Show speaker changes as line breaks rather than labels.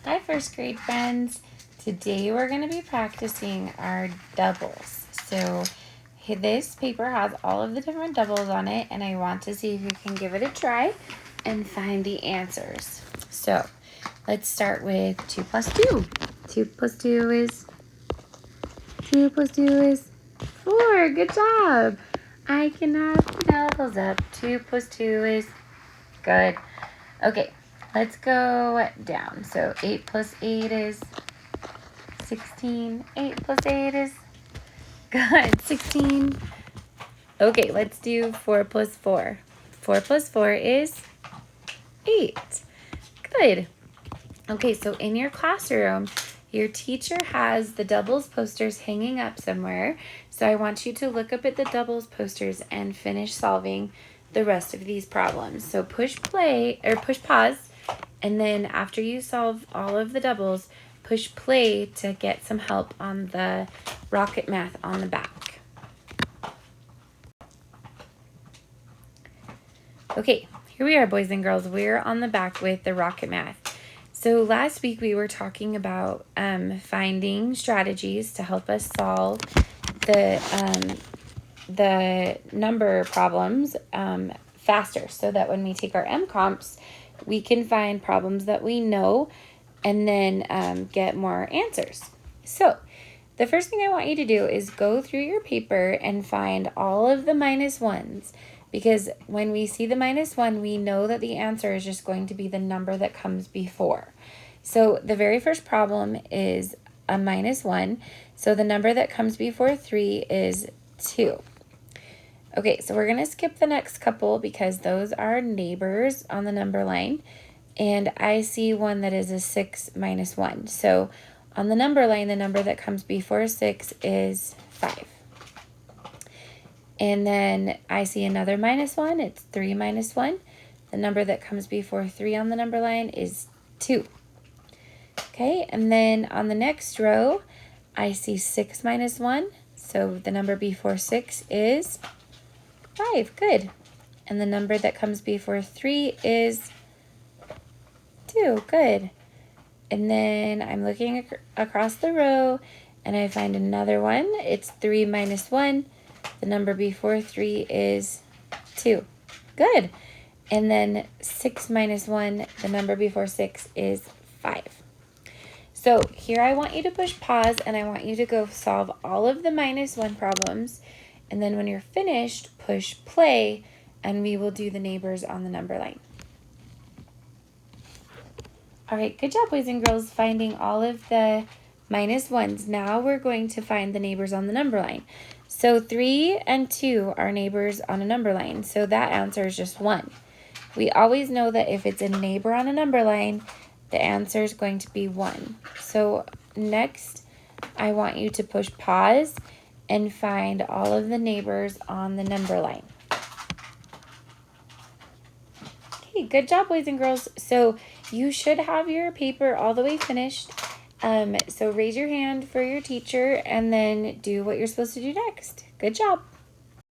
Hi, first grade friends. Today we're going to be practicing our doubles. So this paper has all of the different doubles on it, and I want to see if you can give it a try and find the answers. So let's start with 2 plus 2. 2 plus 2 is 4. Good job. I can add the doubles up. 2 plus 2 is good. Okay, let's go down. So 8 plus 8 is 16. 8 plus 8 is good. 16. Okay, let's do 4 plus 4. 4 plus 4 is 8. Good. Okay, so in your classroom, your teacher has the doubles posters hanging up somewhere. So I want you to look up at the doubles posters and finish solving the rest of these problems. So push play or push pause, and then after you solve all of the doubles, push play to get some help on the rocket math on the back. Okay, here we are, boys and girls. We're on the back with the rocket math. So last week we were talking about finding strategies to help us solve the number problems faster, so that when we take our M-comps, we can find problems that we know and then get more answers. So the first thing I want you to do is go through your paper and find all of the minus ones, because when we see the minus 1, we know that the answer is just going to be the number that comes before. So the very first problem is a minus 1. So the number that comes before 3 is 2. Okay, so we're going to skip the next couple because those are neighbors on the number line. And I see one that is a 6 minus 1. So on the number line, the number that comes before 6 is 5. And then I see another minus 1. It's 3 minus 1. The number that comes before 3 on the number line is 2. Okay, and then on the next row, I see 6 minus 1. So the number before 6 is 5. Good. And the number that comes before 3 is 2. Good. And then I'm looking across the row, and I find another one. It's 3 minus 1. The number before 3 is 2. Good. And then 6 minus 1, the number before 6 is 5. So here I want you to push pause, and I want you to go solve all of the minus 1 problems. And then when you're finished, push play, and we will do the neighbors on the number line. All right, good job, boys and girls, finding all of the minus 1s. Now we're going to find the neighbors on the number line. So 3 and 2 are neighbors on a number line, so that answer is just 1. We always know that if it's a neighbor on a number line, the answer is going to be 1. So next, I want you to push pause and find all of the neighbors on the number line. Okay, good job, boys and girls. So you should have your paper all the way finished. So raise your hand for your teacher and then do what you're supposed to do next. Good job.